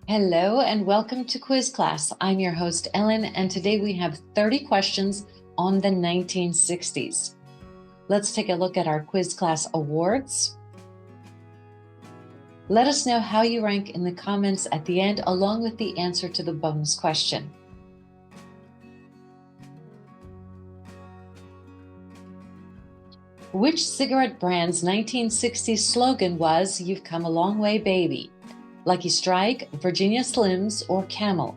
Hello and welcome to Quiz Class. I'm your host, Ellen, and today we have 30 questions on the 1960s. Let's take a look at our Quiz Class awards. Let us know how you rank in the comments at the end, along with the answer to the bonus question. Which cigarette brand's 1960s slogan was, "You've come a long way, baby"? Lucky Strike, Virginia Slims, or Camel?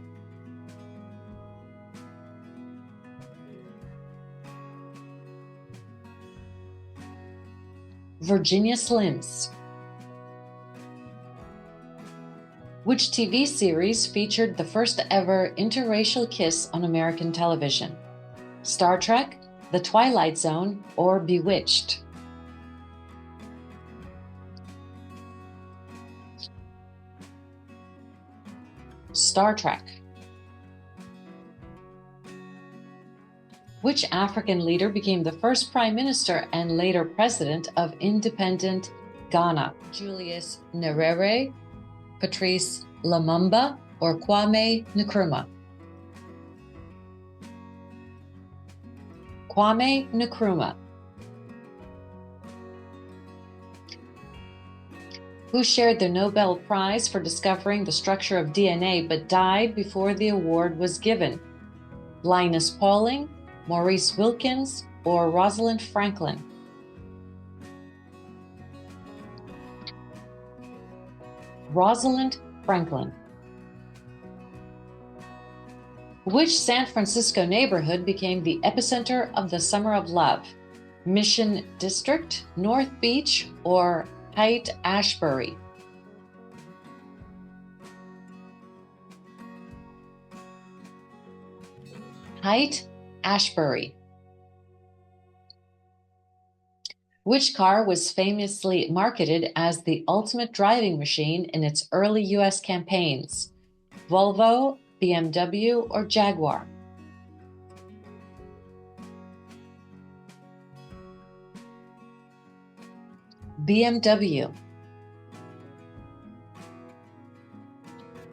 Virginia Slims. Which TV series featured the first ever interracial kiss on American television? Star Trek, The Twilight Zone, or Bewitched? Star Trek. Which African leader became the first prime minister and later president of independent Ghana? Julius Nyerere, Patrice Lumumba, or Kwame Nkrumah? Kwame Nkrumah. Who shared the Nobel Prize for discovering the structure of DNA but died before the award was given? Linus Pauling, Maurice Wilkins, or Rosalind Franklin? Rosalind Franklin. Which San Francisco neighborhood became the epicenter of the Summer of Love? Mission District, North Beach, or Haight-Ashbury? Haight-Ashbury. Which car was famously marketed as the ultimate driving machine in its early U.S. campaigns? Volvo, BMW, or Jaguar? BMW.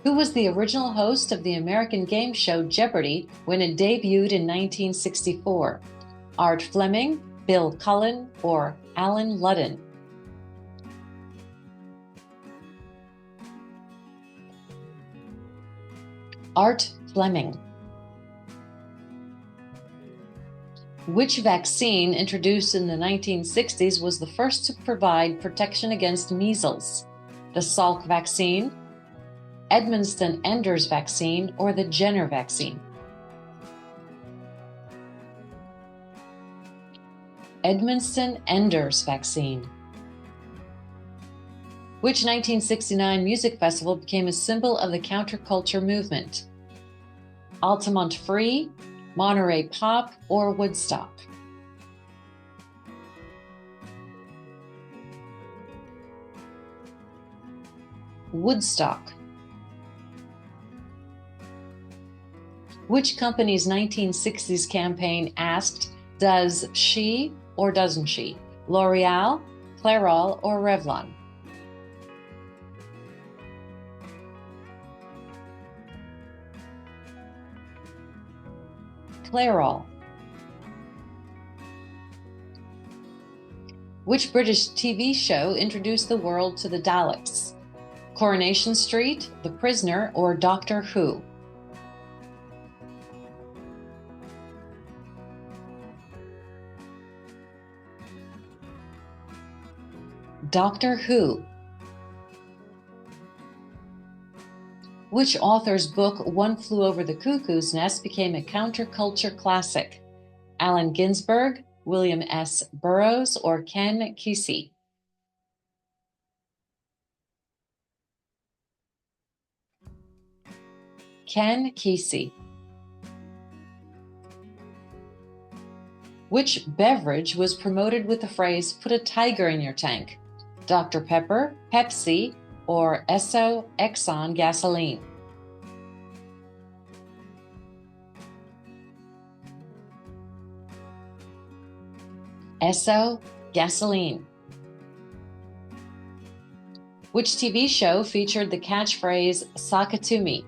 Who was the original host of the American game show Jeopardy when it debuted in 1964? Art Fleming, Bill Cullen, or Alan Ludden? Art Fleming. Which vaccine introduced in the 1960s was the first to provide protection against measles? The Salk vaccine, Edmonston-Enders vaccine, or the Jenner vaccine? Edmonston-Enders vaccine. Which 1969 music festival became a symbol of the counterculture movement? Altamont Free, Monterey Pop, or Woodstock? Woodstock. Which company's 1960s campaign asked, "Does she or doesn't she"? L'Oreal, Clairol, or Revlon? Clairol. Which British TV show introduced the world to the Daleks? Coronation Street, The Prisoner, or Doctor Who? Doctor Who. Which author's book One Flew Over the Cuckoo's Nest became a counterculture classic? Allen Ginsberg, William S. Burroughs, or Ken Kesey? Ken Kesey. Which beverage was promoted with the phrase, "Put a tiger in your tank"? Dr. Pepper, Pepsi, or Esso Exxon gasoline? Esso gasoline. Which TV show featured the catchphrase "Sakatumi"?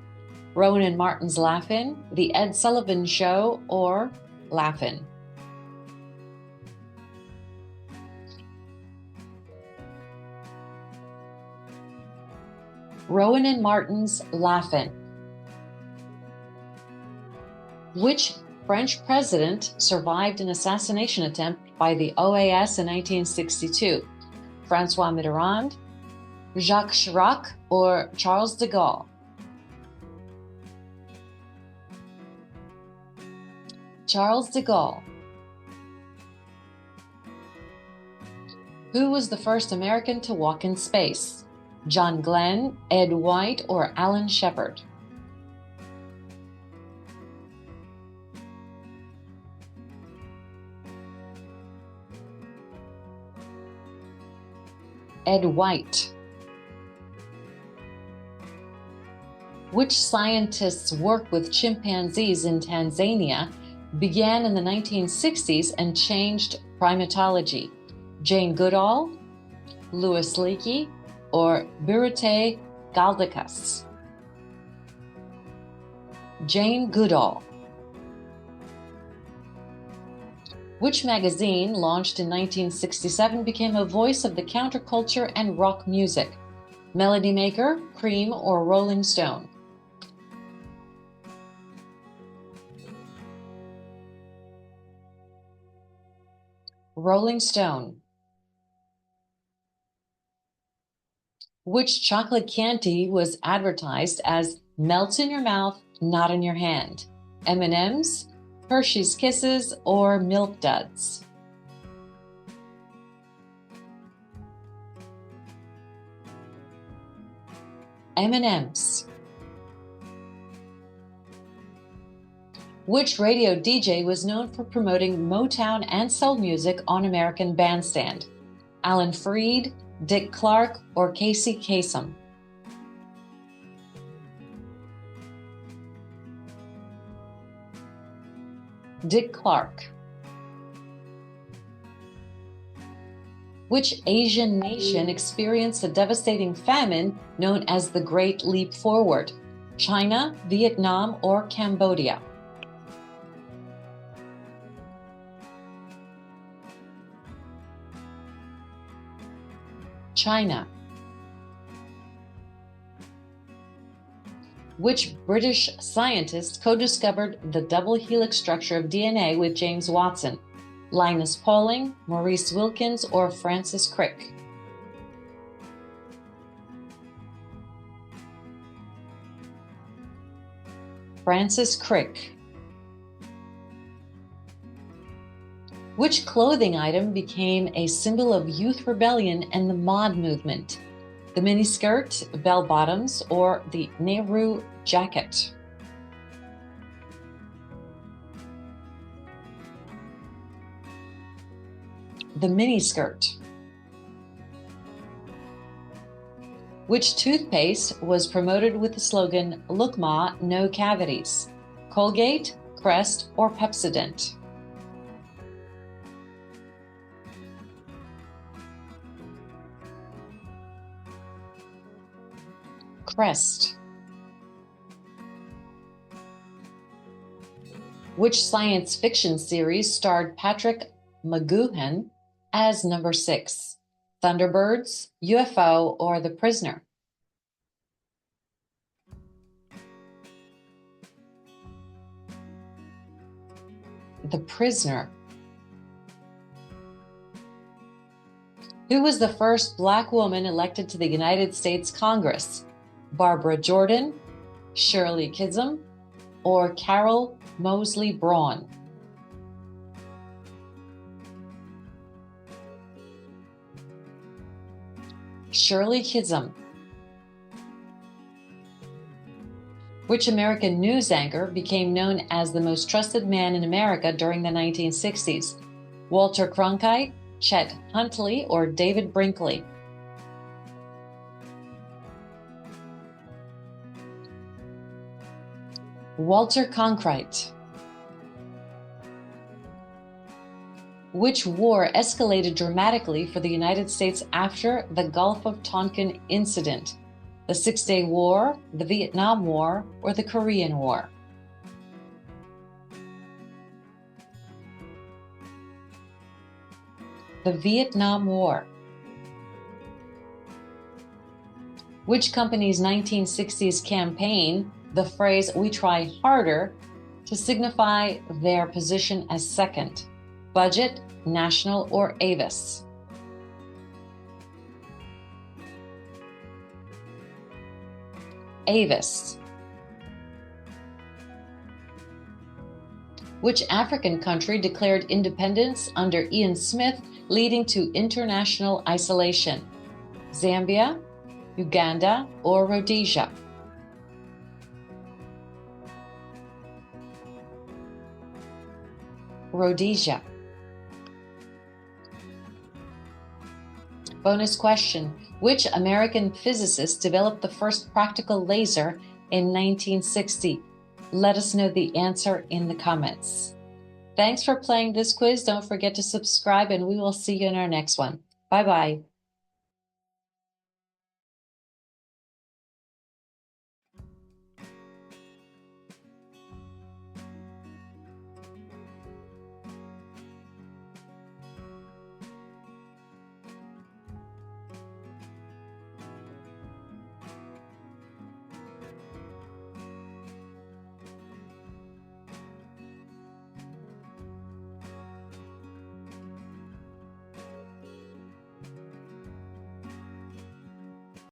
Rowan and Martin's Laugh-In, The Ed Sullivan Show, or Laugh-In? Rowan and Martin's Laugh-In. Which French president survived an assassination attempt by the OAS in 1962? François Mitterrand, Jacques Chirac, or Charles de Gaulle? Charles de Gaulle. Who was the first American to walk in space? John Glenn, Ed White, or Alan Shepard? Ed White. Which scientists' work with chimpanzees in Tanzania began in the 1960s and changed primatology? Jane Goodall, Louis Leakey, or Birute Galdikas? Jane Goodall. Which magazine, launched in 1967, became a voice of the counterculture and rock music? Melody Maker, Cream, or Rolling Stone? Rolling Stone. Which chocolate candy was advertised as melts in your mouth, not in your hand? M&M's, Hershey's Kisses, or Milk Duds? M&M's. Which radio DJ was known for promoting Motown and soul music on American Bandstand? Alan Freed, Dick Clark, or Casey Kasem? Dick Clark. Which Asian nation experienced a devastating famine known as the Great Leap Forward? China, Vietnam, or Cambodia? China. Which British scientist co-discovered the double helix structure of DNA with James Watson? Linus Pauling, Maurice Wilkins, or Francis Crick? Francis Crick. Which clothing item became a symbol of youth rebellion and the mod movement? The miniskirt, bell bottoms, or the Nehru jacket? The miniskirt. Which toothpaste was promoted with the slogan, "Look Ma, no cavities"? Colgate, Crest, or Pepsodent? Crest. Which science fiction series starred Patrick McGoohan as number 6? Thunderbirds, UFO, or The Prisoner? The Prisoner. Who was the first Black woman elected to the United States Congress? Barbara Jordan, Shirley Chisholm, or Carol Moseley Braun? Shirley Chisholm. Which American news anchor became known as the most trusted man in America during the 1960s? Walter Cronkite, Chet Huntley, or David Brinkley? Walter Cronkite. Which war escalated dramatically for the United States after the Gulf of Tonkin incident? The Six-Day War, the Vietnam War, or the Korean War? The Vietnam War. Which company's 1960s campaign the phrase "we try harder" to signify their position as second? Budget, National, or Avis? Avis. Which African country declared independence under Ian Smith, leading to international isolation? Zambia, Uganda, or Rhodesia? Rhodesia. Bonus question. Which American physicist developed the first practical laser in 1960? Let us know the answer in the comments. Thanks for playing this quiz. Don't forget to subscribe, and we will see you in our next one. Bye-bye.